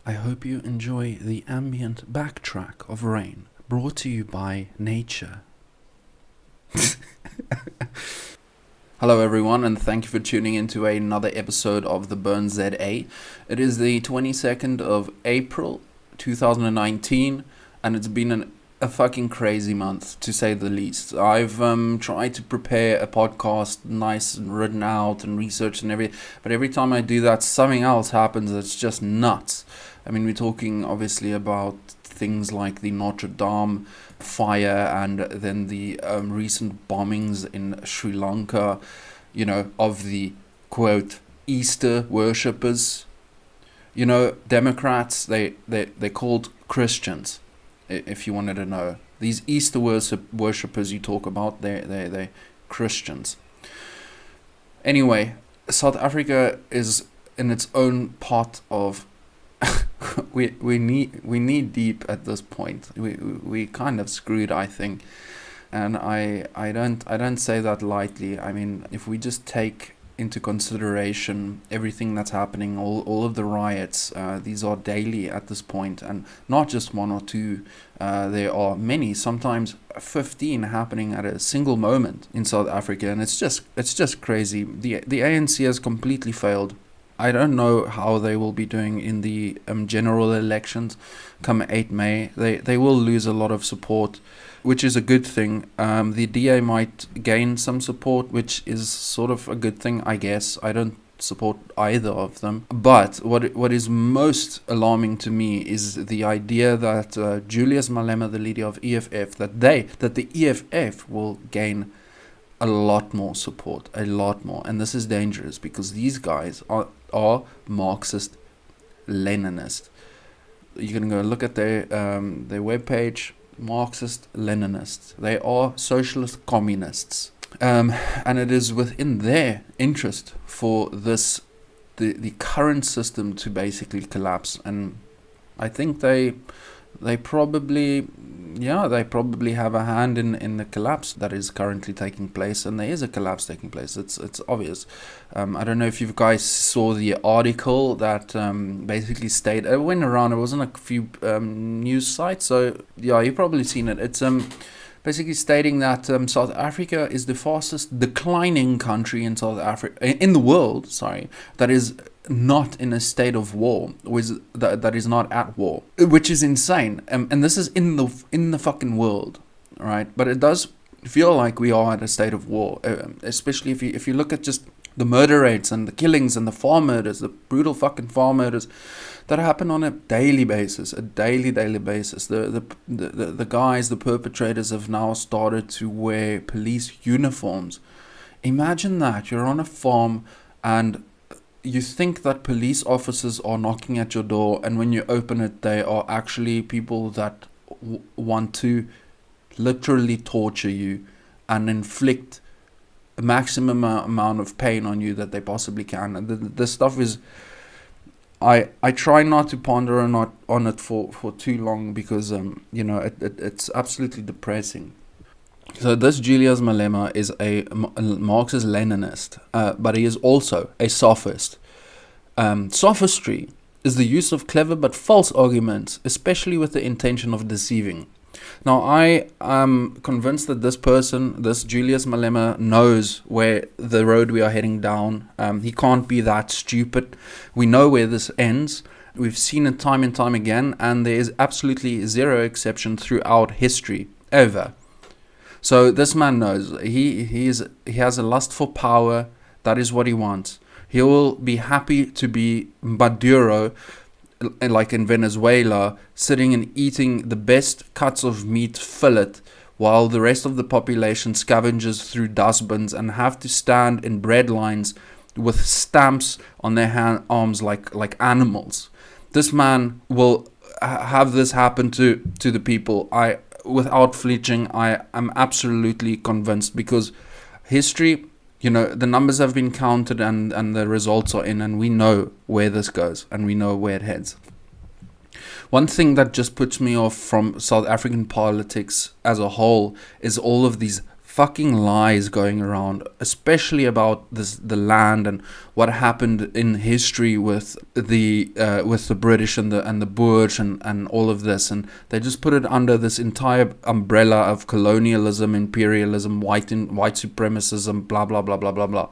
I hope you enjoy the ambient backtrack of rain, brought to you by nature. Hello everyone, and thank you for tuning into another episode of TheBurnZA. It is the 22nd of April 2019, and it's been a fucking crazy month, to say the least. I've tried to prepare a podcast nice and written out and researched and everything, but every time I do that, something else happens that's just nuts. I mean, we're talking obviously about things like the Notre Dame fire and then the recent bombings in Sri Lanka, of the, quote, Easter worshippers. Democrats, they're called Christians, if you wanted to know. These Easter worshippers you talk about, they're Christians. Anyway, South Africa is in its own part of we need deep at this point. We kind of screwed, I think, and I don't say that lightly. I mean, if we just take into consideration everything that's happening, all of the riots, these are daily at this point, and not just one or two. There are many, sometimes 15 happening at a single moment in South Africa, and it's just crazy. The ANC has completely failed. I don't know how they will be doing in the general elections come 8 May. They will lose a lot of support, which is a good thing. The DA might gain some support, which is sort of a good thing, I guess. I don't support either of them. But what is most alarming to me is the idea that Julius Malema, the leader of EFF, that the EFF will gain a lot more support, a lot more. And this is dangerous because these guys are Marxist Leninist. You can go look at their webpage, Marxist Leninists. They are socialist communists, and it is within their interest for the current system to basically collapse. And I think they probably have a hand in the collapse that is currently taking place, and there is a collapse taking place. It's obvious. I don't know if you guys saw the article that basically it went around. It was on a few news sites, so yeah, you've probably seen it. It's basically stating that South Africa is the fastest declining country in the world. Sorry, that is not in a state of war, that is not at war, which is insane. And this is in the fucking world, right? But it does feel like we are at a state of war, especially if you look at just the murder rates and the killings and the farm murders, the brutal fucking farm murders that happen on a daily basis. The guys, the perpetrators, have now started to wear police uniforms. Imagine that you're on a farm and you think that police officers are knocking at your door, and when you open it, they are actually people that want to literally torture you and inflict a maximum amount of pain on you that they possibly can. And this stuff is, I try not to ponder on it for too long because it's absolutely depressing. So this Julius Malema is a Marxist Leninist, but he is also a sophist. Sophistry is the use of clever but false arguments, especially with the intention of deceiving. Now, I am convinced that this Julius Malema, knows where the road we are heading down. He can't be that stupid. We know where this ends. We've seen it time and time again, and there is absolutely zero exception throughout history, ever. So this man knows. He has a lust for power. That is what he wants. He will be happy to be Maduro, like in Venezuela, sitting and eating the best cuts of meat fillet, while the rest of the population scavenges through dustbins and have to stand in bread lines with stamps on their arms like animals. This man will have this happen to the people. Without flinching, I am absolutely convinced, because history, the numbers have been counted and the results are in, and we know where this goes and we know where it heads. One thing that just puts me off from South African politics as a whole is all of these fucking lies going around, especially about the land and what happened in history with the British and the Boers and all of this, and they just put it under this entire umbrella of colonialism, imperialism, white supremacism, blah blah blah blah blah blah.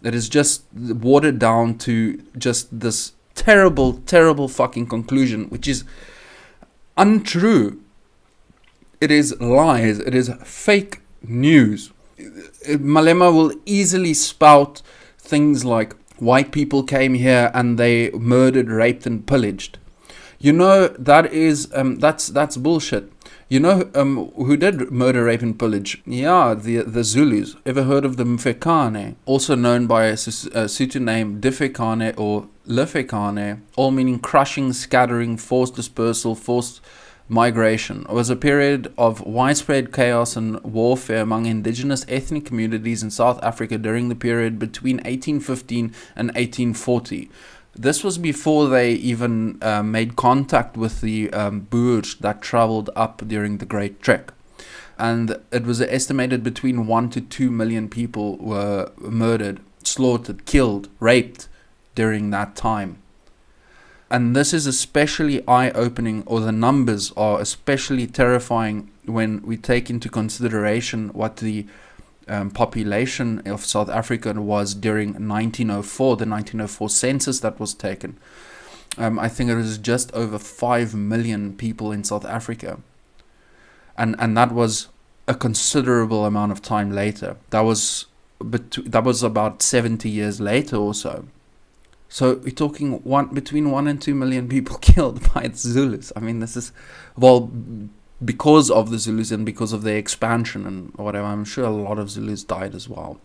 It is just watered down to just this terrible fucking conclusion, which is untrue. It is lies. It is fake news. Malema will easily spout things like white people came here and they murdered, raped, and pillaged. You know, that is that's bullshit. You know who did murder, rape, and pillage? Yeah, the Zulus. Ever heard of the Mfekane? Also known by a Sotho name, Difekane or Lefekane, all meaning crushing, scattering, forced dispersal, forced migration. It was a period of widespread chaos and warfare among indigenous ethnic communities in South Africa during the period between 1815 and 1840. This was before they even made contact with the Boers that traveled up during the Great Trek. And it was estimated between 1 to 2 million people were murdered, slaughtered, killed, raped during that time. And this is especially eye-opening, or the numbers are especially terrifying when we take into consideration what the population of South Africa was during 1904, the 1904 census that was taken. I think it was just over 5 million people in South Africa. And that was a considerable amount of time later. That was about 70 years later or so. So we're talking between 1 and 2 million people killed by the Zulus. I mean, this is, well, because of the Zulus and because of their expansion and whatever. I'm sure a lot of Zulus died as well.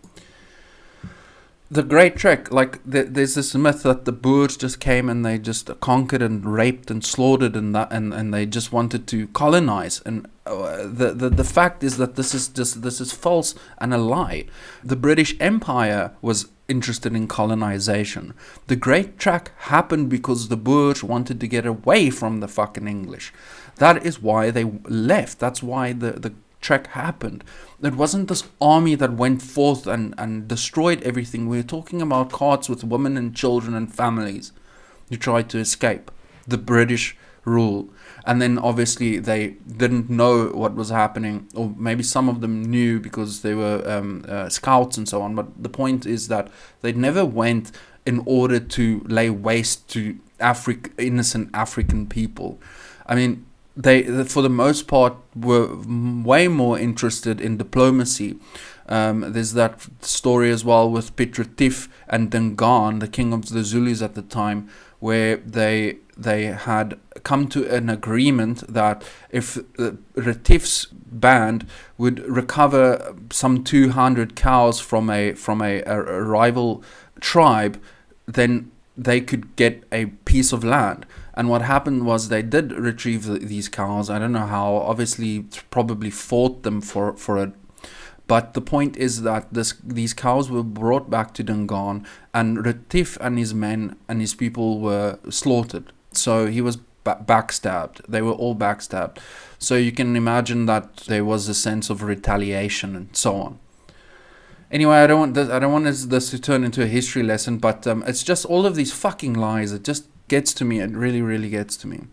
The Great Trek, like there's this myth that the Boers just came and they just conquered and raped and slaughtered and they just wanted to colonize. And the fact is that this is false and a lie. The British Empire was interested in colonization. The Great Trek happened because the Boers wanted to get away from the fucking English. That is why they left. That's why the trek happened. It wasn't this army that went forth and destroyed everything. We're talking about carts with women and children and families who tried to escape the British rule. And then obviously they didn't know what was happening, or maybe some of them knew because they were scouts and so on. But the point is that they never went in order to lay waste to innocent African people. I mean, they, for the most part, were way more interested in diplomacy. There's that story as well with Piet and Dingaan, the king of the Zulus at the time, where they had come to an agreement that if Retief's band would recover some 200 cows from a rival tribe, then they could get a piece of land. And what happened was they did retrieve these cows. I don't know how. Obviously, probably fought them for it. But the point is that these cows were brought back to Dingaan, and Retief and his men and his people were slaughtered. So he was backstabbed. They were all backstabbed. So you can imagine that there was a sense of retaliation and so on. Anyway, I don't want this to turn into a history lesson, but it's just all of these fucking lies. It just gets to me. It really, really gets to me.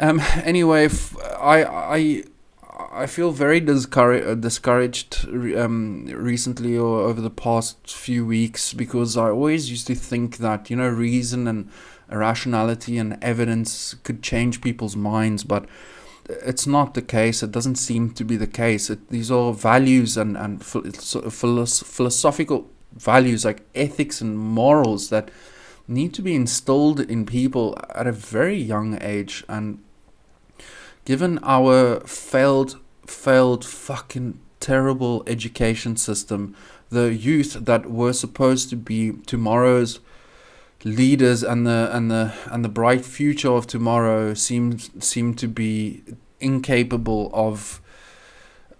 Anyway, I feel very discouraged recently or over the past few weeks, because I always used to think that, reason and rationality and evidence could change people's minds, but it's not the case. It doesn't seem to be the case. These are values and philosophical values like ethics and morals that need to be instilled in people at a very young age. And given our failed fucking terrible education system, the youth that were supposed to be tomorrow's leaders and the bright future of tomorrow seem to be incapable of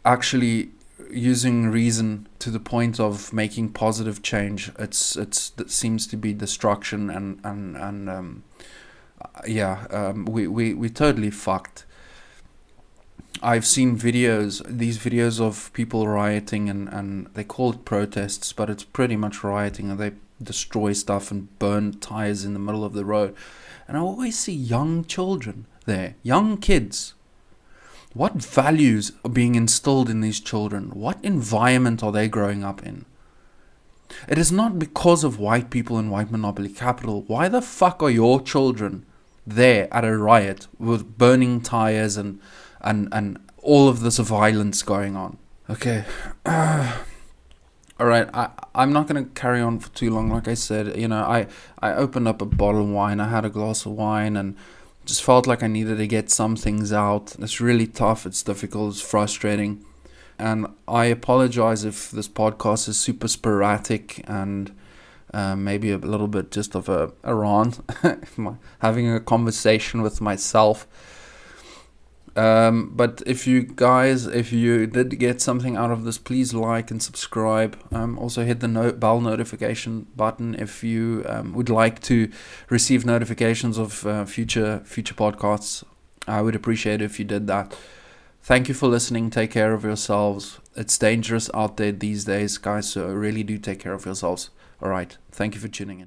actually using reason to the point of making positive change. It seems to be destruction and we totally fucked. I've seen these videos of people rioting, and they call it protests, but it's pretty much rioting, and they destroy stuff and burn tires in the middle of the road. And I always see young children there, young kids. What values are being instilled in these children? What environment are they growing up in? It is not because of white people and white monopoly capital. Why the fuck are your children there at a riot with burning tires and all of this violence going on? Okay. Alright, I'm not going to carry on for too long. Like I said, I opened up a bottle of wine. I had a glass of wine and just felt like I needed to get some things out. It's really tough. It's difficult. It's frustrating. And I apologize if this podcast is super sporadic and maybe a little bit just of a rant. Having a conversation with myself. But if you did get something out of this, please like and subscribe. Also hit the bell notification button if you would like to receive notifications of future podcasts. I would appreciate it if you did that. Thank you for listening. Take care of yourselves. It's dangerous out there these days, guys, so really do take care of yourselves. All right. Thank you for tuning in.